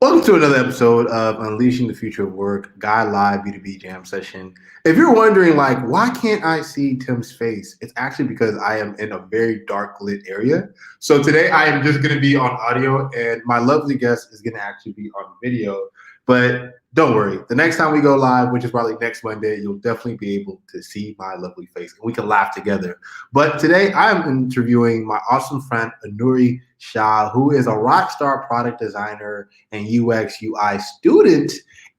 Welcome to another episode of Unleashing the Future of Work, Guy Live B2B Jam Session. If you're wondering, why can't I see Tim's face? It's actually because I am in a very dark lit area. So today I am just going to be on audio, and my lovely guest is going to actually be on video. But don't worry, the next time we go live, which is probably next Monday, you'll definitely be able to see my lovely face and we can laugh together. But today I am interviewing my awesome friend, Anuri Shah, who is a rock star product designer and UX UI student.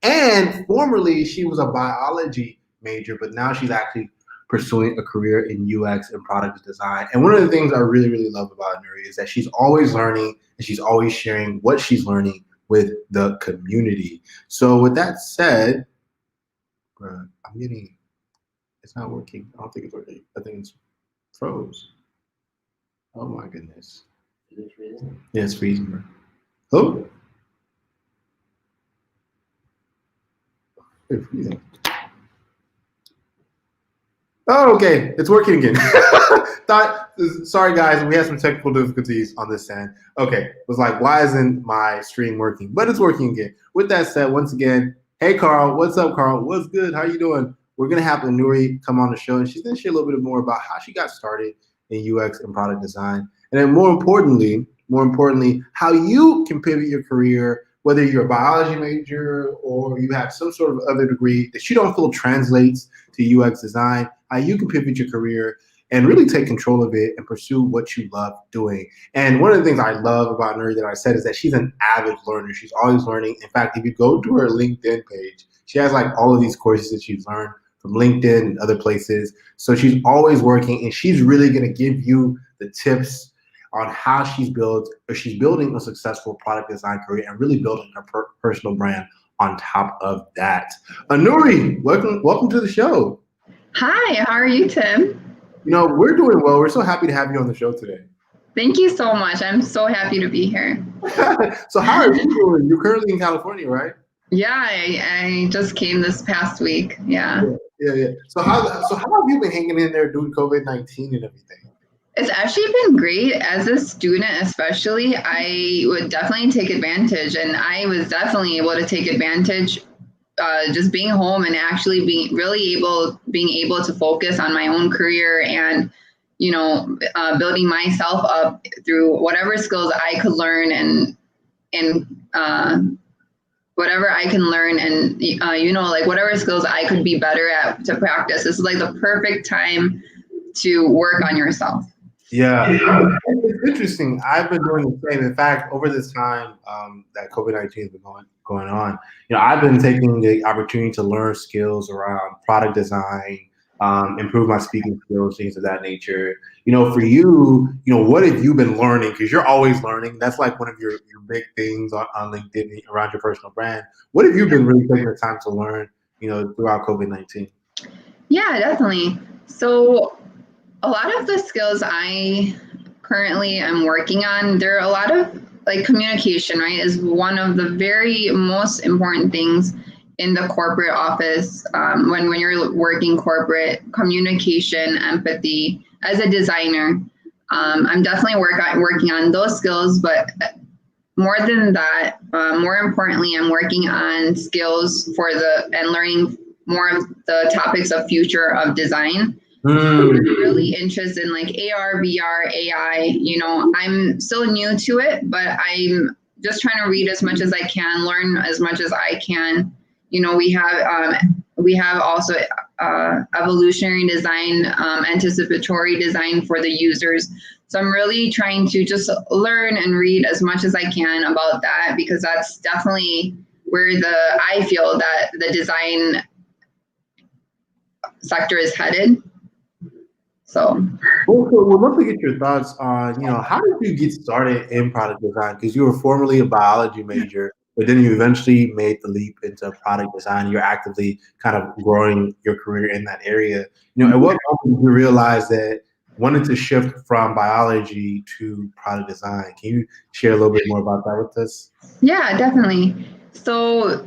And formerly, she was a biology major, but now she's actually pursuing a career in UX and product design. And one of the things I really, really love about Anuri is that she's always learning and she's always sharing what she's learning with the community. So with that said, it's not working. I don't think it's working. I think it's froze. Oh my goodness. Is it freezing? Yeah, it's freezing, bro. Oh. It's freezing. Oh, okay. It's working again. Sorry, guys. We had some technical difficulties on this end. Okay. It was like, why isn't my stream working? But it's working again. With that said, once again, hey, Carl. What's up, Carl? What's good? How you doing? We're going to have Anuri come on the show, and she's going to share a little bit more about how she got started in UX and product design. And then more importantly, how you can pivot your career, whether you're a biology major or you have some sort of other degree that you don't feel translates to UX design, how you can pivot your career and really take control of it and pursue what you love doing. And one of the things I love about Nuri that I said is that she's an avid learner. She's always learning. In fact, if you go to her LinkedIn page, she has like all of these courses that she's learned from LinkedIn and other places. So she's always working, and she's really going to give you the tips on how she's building a successful product design career and really building her personal brand on top of that. Anuri, welcome to the show. Hi, how are you, Tim? We're doing well. We're so happy to have you on the show today. Thank you so much. I'm so happy to be here. So how are you doing? You're currently in California, right? Yeah, I just came this past week. Yeah. So how have you been hanging in there doing COVID-19 and everything? It's actually been great. As a student, especially, I would definitely take advantage, and I was definitely able to take advantage just being home and actually being able to focus on my own career and building myself up through whatever skills I could learn and whatever I can learn and whatever skills I could be better at to practice. This is like the perfect time to work on yourself. Yeah, it's interesting. I've been doing the same. In fact, over this time that COVID-19 has been going on, I've been taking the opportunity to learn skills around product design, improve my speaking skills, things of that nature. For you, what have you been learning? Because you're always learning. That's like one of your big things on LinkedIn around your personal brand. What have you been really taking the time to learn, throughout COVID-19? Yeah, definitely. So a lot of the skills I currently am working on, there are a lot of like communication, right, is one of the very most important things in the corporate office. When you're working corporate, communication, empathy. As a designer, I'm definitely working on those skills, but more than that, more importantly, I'm working on skills and learning more of the topics of future of design. I'm really interested in like AR, VR, AI. I'm still new to it, but I'm just trying to read as much as I can, learn as much as I can. We have also evolutionary design, anticipatory design for the users. So I'm really trying to just learn and read as much as I can about that, because that's definitely where I feel that the design sector is headed. So we'd love to get your thoughts on, how did you get started in product design? Because you were formerly a biology major, but then you eventually made the leap into product design. You're actively kind of growing your career in that area. At what moment did you realize that wanted to shift from biology to product design? Can you share a little bit more about that with us? Yeah, definitely. So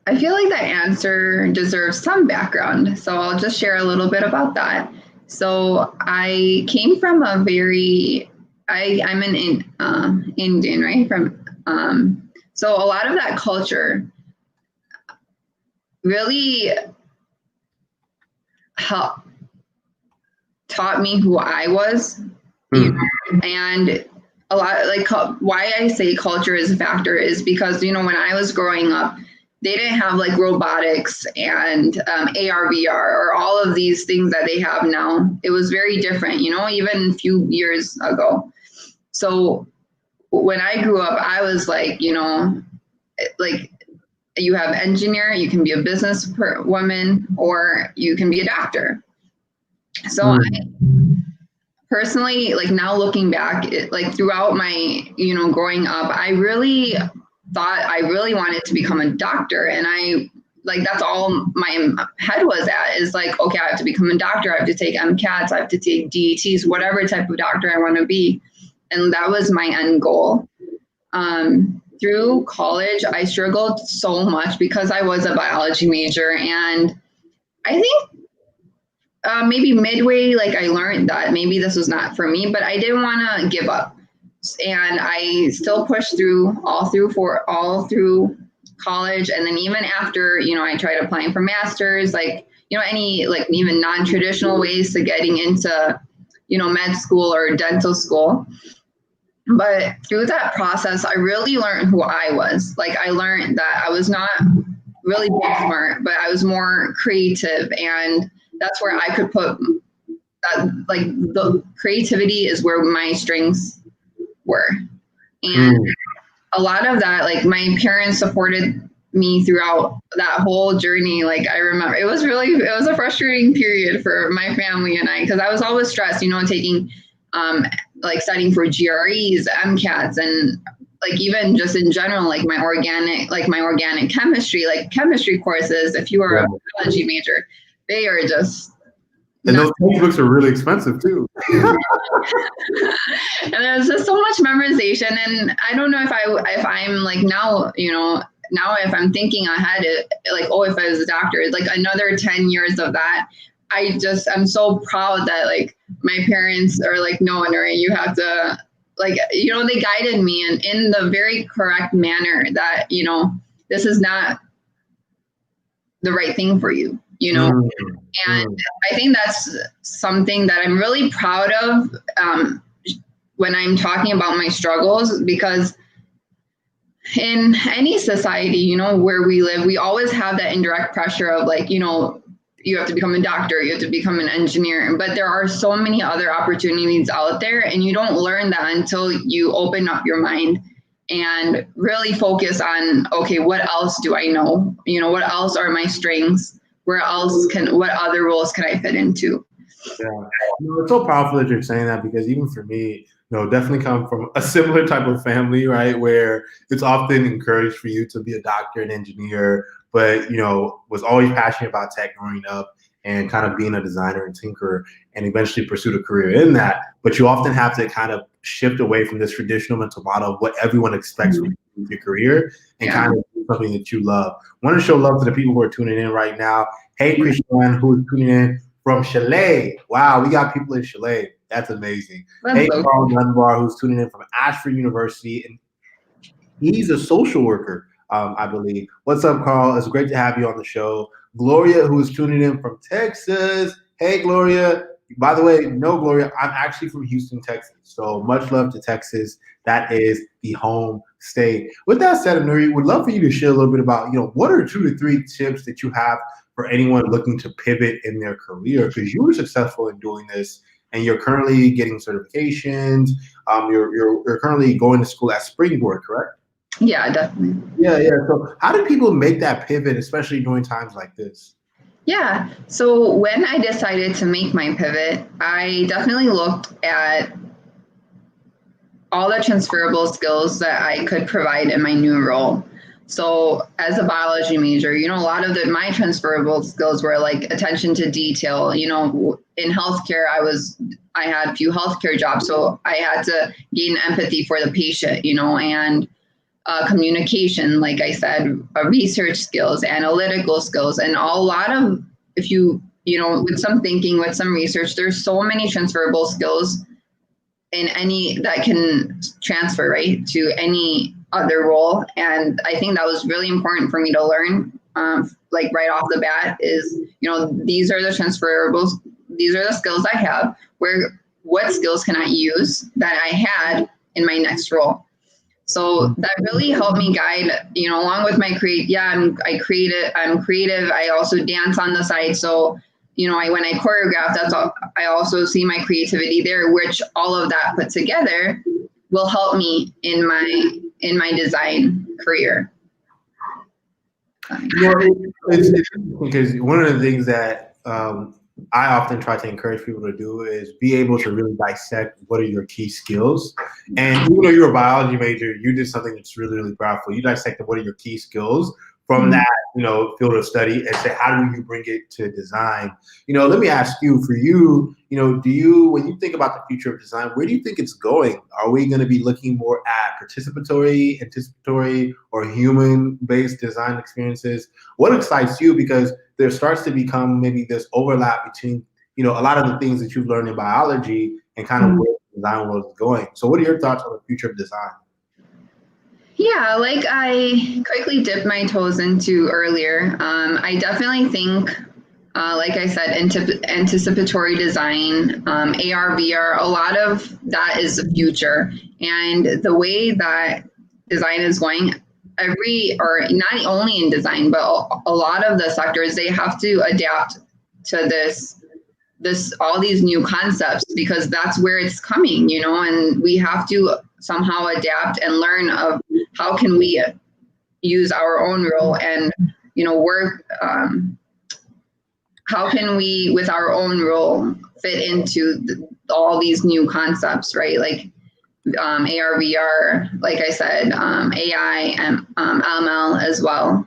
I feel like that answer deserves some background. So I'll just share a little bit about that. So I came from I'm an Indian, right? So a lot of that culture really taught me who I was, you know, and a lot like why I say culture is a factor is because, you know, when I was growing up, they didn't have like robotics and AR, VR, or all of these things that they have now. It was very different, you know, even a few years ago. So when I grew up, I was like, you know, like you have engineer, you can be a business woman, or you can be a doctor. So I personally, like now looking back, like throughout my, you know, growing up, I really thought I really wanted to become a doctor. And I, like, that's all my head was at is like, okay, I have to become a doctor. I have to take MCATs. I have to take DETs, whatever type of doctor I want to be. And that was my end goal. Through college, I struggled so much because I was a biology major. And I think maybe midway, like I learned that maybe this was not for me, but I didn't want to give up. And I still pushed through all through college. And then even after, you know, I tried applying for masters, like, you know, any like even non-traditional ways to getting into, you know, med school or dental school. But through that process, I really learned who I was. Like I learned that I was not really book smart, but I was more creative. And that's where I could put that, like the creativity is where my strengths were. And a lot of that, like my parents supported me throughout that whole journey. Like I remember it was a frustrating period for my family and I, because I was always stressed, you know, taking like studying for GREs, MCATs, and like even just in general, like my organic chemistry, like chemistry courses, if you are a biology major, they are just and those textbooks are really expensive too. And there's just so much memorization, and I don't know if I'm like now, you know, now if I'm thinking ahead, like, oh, if I was a doctor, like another 10 years of that. I'm so proud that like my parents are like, no, Anuri, you have to, like, you know, they guided me in the very correct manner that, you know, this is not the right thing for you, you know. And I think that's something that I'm really proud of when I'm talking about my struggles, because in any society, you know, where we live, we always have that indirect pressure of like, you know, you have to become a doctor, you have to become an engineer, but there are so many other opportunities out there, and you don't learn that until you open up your mind and really focus on, okay, what else do I know? You know, what else are my strengths? What other roles can I fit into? Yeah, you know, it's so powerful that you're saying that, because even for me, you know, definitely come from a similar type of family, right, where it's often encouraged for you to be a doctor and engineer, but, you know, was always passionate about tech growing up and kind of being a designer and tinkerer, and eventually pursued a career in that. But you often have to kind of shift away from this traditional mental model of what everyone expects from your career and kind of do something that you love. I want to show love to the people who are tuning in right now. Hey, Christian, who is tuning in from Chile. Wow, we got people in Chile. That's amazing. Hey, Carl Dunbar, who's tuning in from Ashford University, and he's a social worker, I believe. What's up, Carl? It's great to have you on the show. Gloria, who's tuning in from Texas. Hey, Gloria. By the way, no, Gloria, I'm actually from Houston, Texas. So much love to Texas. That is the home state. With that said, Anuri, would love for you to share a little bit about, you know, what are 2 to 3 tips that you have for anyone looking to pivot in their career, because you were successful in doing this, and you're currently getting certifications. You're currently going to school at Springboard, correct? Yeah, definitely. Yeah. So how do people make that pivot, especially during times like this? Yeah. So when I decided to make my pivot, I definitely looked at all the transferable skills that I could provide in my new role. So as a biology major, you know, a lot of my transferable skills were like attention to detail. You know, in healthcare, I had a few healthcare jobs, so I had to gain empathy for the patient, you know, and communication, like I said, research skills, analytical skills, and a lot of, if you know, with some thinking, with some research, there's so many transferable skills in any that can transfer, right, to any other role. And I think that was really important for me to learn, like right off the bat is, these are the transferables, these are the skills I have, what skills can I use that I had in my next role. So that really helped me guide, along with my I'm creative. I also dance on the side. So, when I choreograph, I also see my creativity there, which all of that put together will help me in my design career. It's interesting because one of the things that I often try to encourage people to do is be able to really dissect what are your key skills. And even though you're a biology major, you did something that's really, really powerful. You dissected what are your key skills from that, field of study and say, how do you bring it to design? Let me ask you, for you, when you think about the future of design, where do you think it's going? Are we going to be looking more at participatory, anticipatory, or human-based design experiences? What excites you? Because there starts to become maybe this overlap between, a lot of the things that you've learned in biology and kind of where the design world is going. So what are your thoughts on the future of design? Yeah, like I quickly dipped my toes into earlier, I definitely think, like I said, anticipatory design, AR, VR, a lot of that is the future. And the way that design is going, or not only in design, but a lot of the sectors, they have to adapt to all these new concepts because that's where it's coming, and we have to somehow adapt and learn of how can we use our own role and, work, how can we, with our own role, fit into all these new concepts, right? Like AR, VR, like I said, AI and ML as well.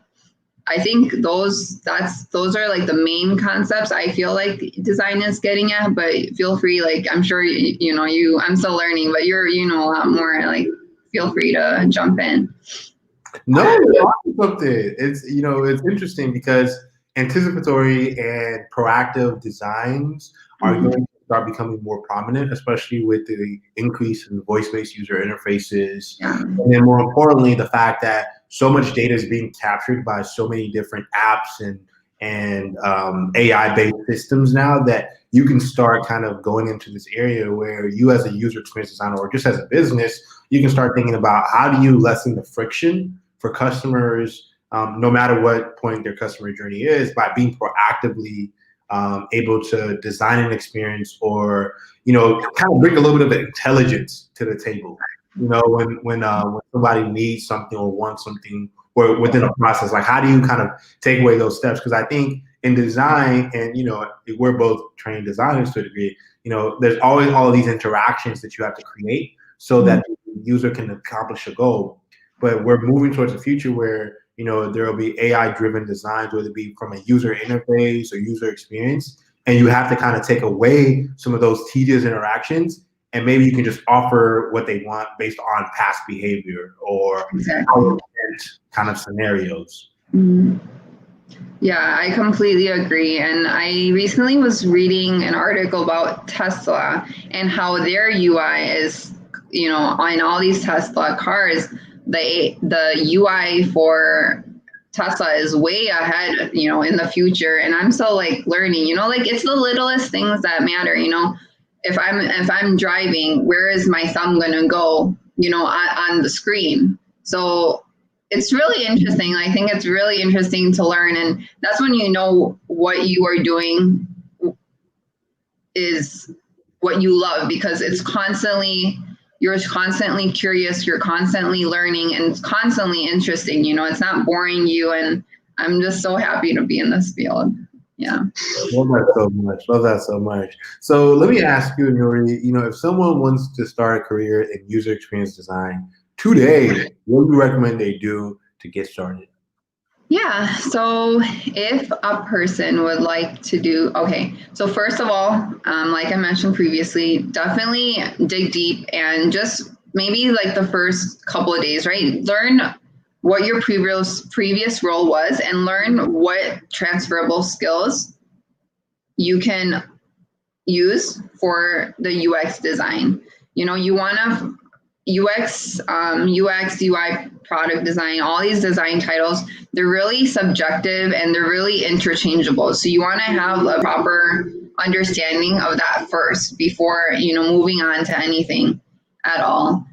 I think those are like the main concepts I feel like design is getting at, but feel free, like I'm sure I'm still learning, but you're a lot more, like feel free to jump in. No, something. It's interesting because anticipatory and proactive designs are going to start becoming more prominent, especially with the increase in voice-based user interfaces. Yeah. And then more importantly, the fact that so much data is being captured by so many different apps and AI-based systems now that you can start kind of going into this area where you as a user experience designer or just as a business, you can start thinking about how do you lessen the friction for customers, no matter what point their customer journey is, by being proactively able to design an experience or, kind of bring a little bit of intelligence to the table. When somebody needs something or wants something or within a process, like how do you kind of take away those steps? Because I think in design, and we're both trained designers to a degree, there's always all of these interactions that you have to create so that the user can accomplish a goal. But we're moving towards a future where there will be AI-driven designs, whether it be from a user interface or user experience, and you have to kind of take away some of those tedious interactions, and maybe you can just offer what they want based on past behavior or kind of scenarios. Yeah, I completely agree. And I recently was reading an article about Tesla and how their UI is, on all these Tesla cars, the UI for Tesla is way ahead, in the future. And I'm still like learning, like it's the littlest things that matter, if I'm driving, where is my thumb going to go, on the screen? So it's really interesting. I think it's really interesting to learn. And that's when what you are doing is what you love, because you're constantly curious, you're constantly learning, and it's constantly interesting. It's not boring you. And I'm just so happy to be in this field. Yeah. Love that so much. Love that so much. So let me ask you, Anuri, if someone wants to start a career in user experience design today, what do you recommend they do to get started? Yeah, so if a person would like to so first of all, like I mentioned previously, definitely dig deep and just maybe like the first couple of days, right? Learn what your previous role was and learn what transferable skills you can use for the UX design. You want to UX, UI, product design, all these design titles, they're really subjective and they're really interchangeable. So you want to have a proper understanding of that first before, moving on to anything at all.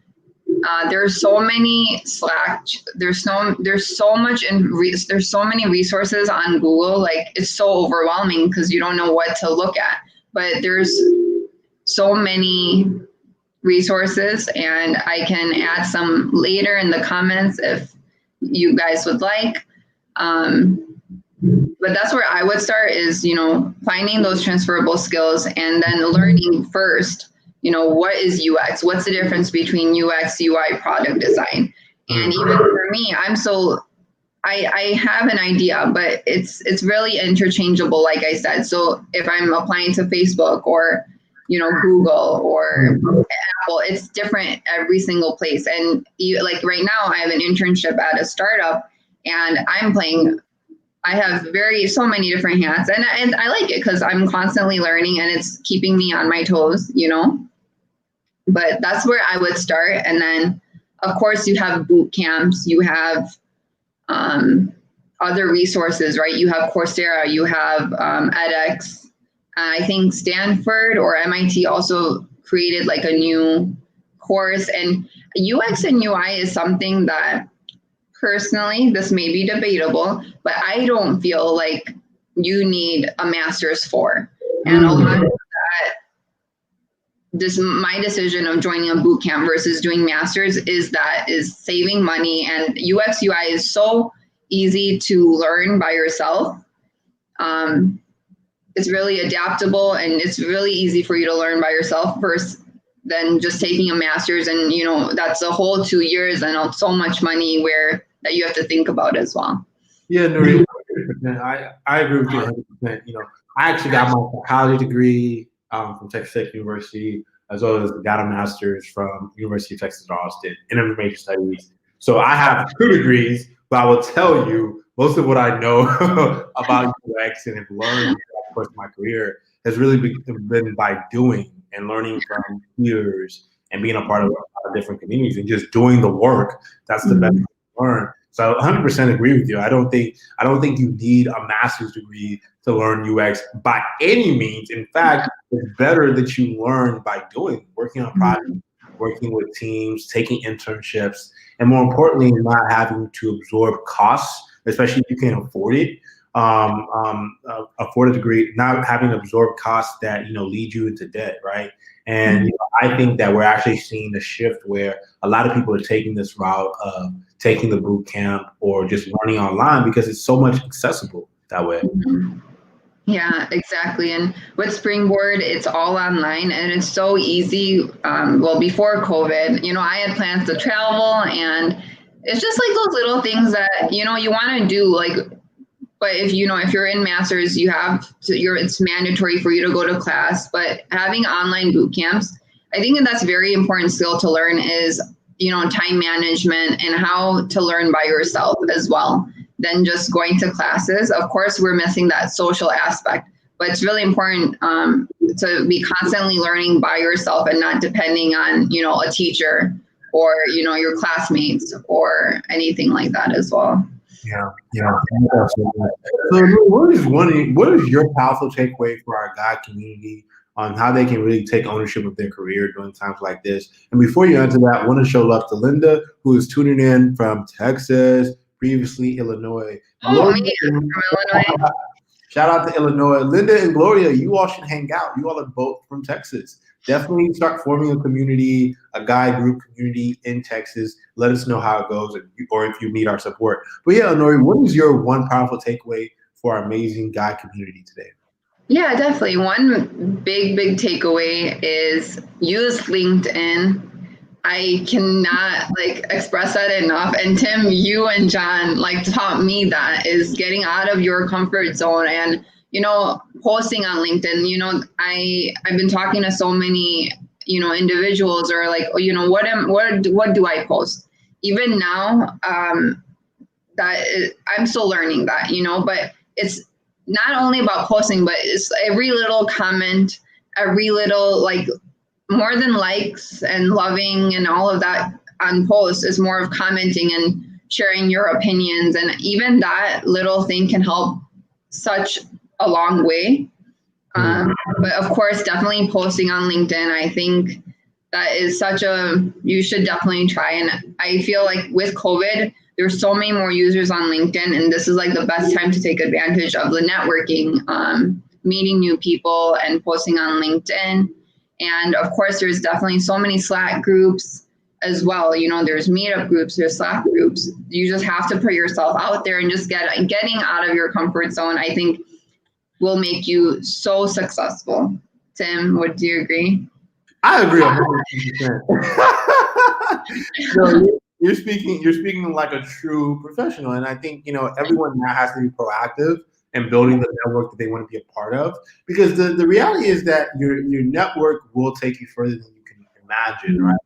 There's so many Slack. There's so much there's so many resources on Google. Like it's so overwhelming because you don't know what to look at. But there's so many resources, and I can add some later in the comments if you guys would like. But that's where I would start is, finding those transferable skills and then learning first, what is UX? What's the difference between UX, UI, product design? And even for me, I have an idea, but it's really interchangeable, like I said. So if I'm applying to Facebook or, Google or Apple, it's different every single place. And like right now, I have an internship at a startup, and I have so many different hats, and I like it because I'm constantly learning, and it's keeping me on my toes, But that's where I would start, and then of course you have boot camps, you have other resources, right? You have Coursera, you have edX. I think Stanford or MIT also created like a new course, and UX and UI is something that personally, this may be debatable, but I don't feel like you need a master's for. And a lot of that, my decision of joining a boot camp versus doing masters is saving money, and UX UI is so easy to learn by yourself. It's really adaptable, and it's really easy for you to learn by yourself versus than just taking a master's, and that's a whole 2 years and so much money that you have to think about as well. Yeah, Nuri, I agree with you 100%. I actually got my psychology degree from Texas Tech University, as well as got a master's from University of Texas at Austin in information studies. So I have 2 degrees, but I will tell you most of what I know about UX and have learned over the course of my career has really been by doing and learning from peers and being a part of a lot of different communities and just doing the work. That's the best way to learn. So I 100% agree with you. I don't think you need a master's degree to learn UX by any means. In fact, it's better that you learn by doing, working on projects, working with teams, taking internships, and more importantly, not having to absorb costs, especially if you can't afford it. Afford a degree, not having to absorb costs that lead you into debt, right? And I think that we're actually seeing a shift where a lot of people are taking this route of taking the boot camp or just learning online because it's so much accessible that way. Yeah, exactly. And with Springboard, it's all online and it's so easy. Before COVID, I had plans to travel, and it's just like those little things that you want to do, like. But if you're in masters, it's mandatory for you to go to class. But having online boot camps, I think that's a very important skill to learn is, time management and how to learn by yourself as well than just going to classes. Of course, we're missing that social aspect, but it's really important to be constantly learning by yourself and not depending on, a teacher or, your classmates or anything like that as well. Yeah. So what is your powerful takeaway for our God community on how they can really take ownership of their career during times like this? And before you answer that, I want to show love to Linda, who is tuning in from Texas, previously Illinois. Oh, me from Illinois. Shout out to Illinois. Linda and Gloria, you all should hang out. You all are both from Texas. Definitely start forming a community, a guide group community in Texas. Let us know how it goes, or if you need our support. But yeah, Anuri, what is your one powerful takeaway for our amazing guide community today? Yeah, definitely. One big takeaway is use LinkedIn. I cannot express that enough. And Tim, you and John taught me that is getting out of your comfort zone and posting on LinkedIn. I've been talking to so many individuals or what do I post? Even now, I'm still learning that, but it's not only about posting, but it's every little comment, every little more than likes and loving and all of that on posts is more of commenting and sharing your opinions. And even that little thing can help such a long way. But of course, definitely posting on LinkedIn. I think that is you should definitely try. And I feel like with COVID, there's so many more users on LinkedIn, and this is like the best time to take advantage of the networking, meeting new people and posting on LinkedIn. And of course, there's definitely so many Slack groups as well. You know, there's meetup groups, there's Slack groups. You just have to put yourself out there and just getting out of your comfort zone, I think, will make you so successful. Tim, would you agree? I agree 100%. No, you're speaking like a true professional, and I think everyone now has to be proactive and building the network that they want to be a part of, because the reality is that your network will take you further than you can imagine, right?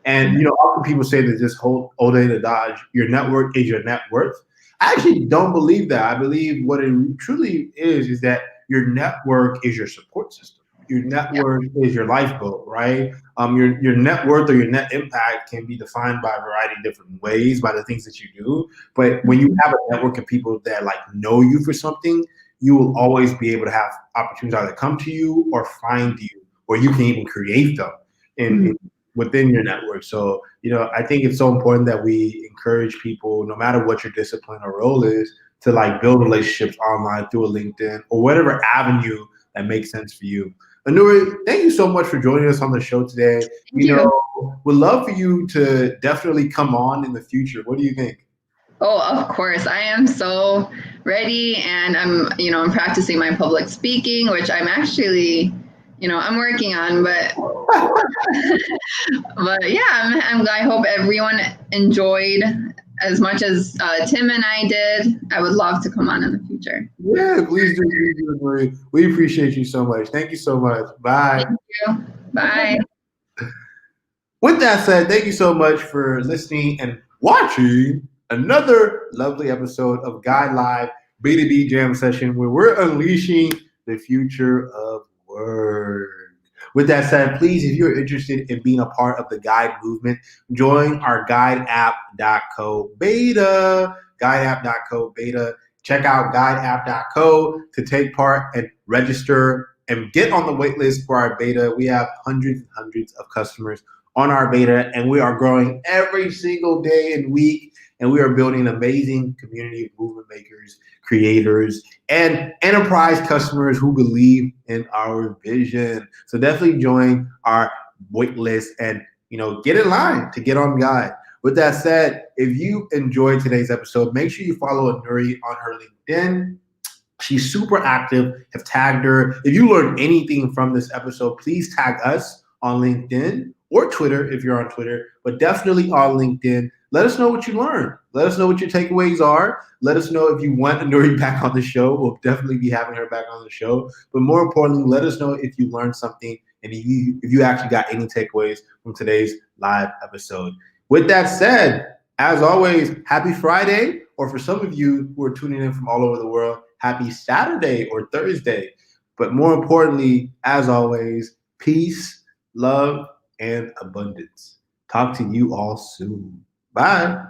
And often people say that this whole old day to dodge, your network is your net worth. I actually don't believe that. I believe what it truly is that your network is your support system. Your network is your lifeboat, right? Your net worth or your net impact can be defined by a variety of different ways by the things that you do. But when you have a network of people that know you for something, you will always be able to have opportunities either come to you or find you, or you can even create them within your network. So, I think it's so important that we encourage people, no matter what your discipline or role is, to build relationships online through a LinkedIn or whatever avenue that makes sense for you. Anuri, thank you so much for joining us on the show today. Would love for you to definitely come on in the future. What do you think? Oh, of course. I am so ready, and I'm practicing my public speaking, which I'm actually, I'm working on, but yeah, I hope everyone enjoyed as much as Tim and I did. I would love to come on in the future. Yeah, please do, Anuri. We appreciate you so much. Thank you so much. Bye. Thank you. Bye. With that said, thank you so much for listening and watching another lovely episode of Guide Live B2B Jam Session, where we're unleashing the future of work. With that said, please, if you're interested in being a part of the Guide movement, join our guideapp.co beta. Guideapp.co beta. Check out guideapp.co to take part and register and get on the wait list for our beta. We have hundreds and hundreds of customers on our beta, and we are growing every single day and week, and we are building an amazing community of movement makers, creators, and enterprise customers who believe in our vision. So definitely join our wait list and get in line to get on Guide. With that said, if you enjoyed today's episode, make sure you follow Anuri on her LinkedIn. She's super active. Have tagged her. If you learned anything from this episode, please tag us on LinkedIn or Twitter if you're on Twitter, but definitely on LinkedIn. Let us know what you learned. Let us know what your takeaways are. Let us know if you want Anuri back on the show. We'll definitely be having her back on the show. But more importantly, let us know if you learned something and if you actually got any takeaways from today's live episode. With that said, as always, happy Friday, or for some of you who are tuning in from all over the world, happy Saturday or Thursday. But more importantly, as always, peace, love, and abundance. Talk to you all soon. Bye.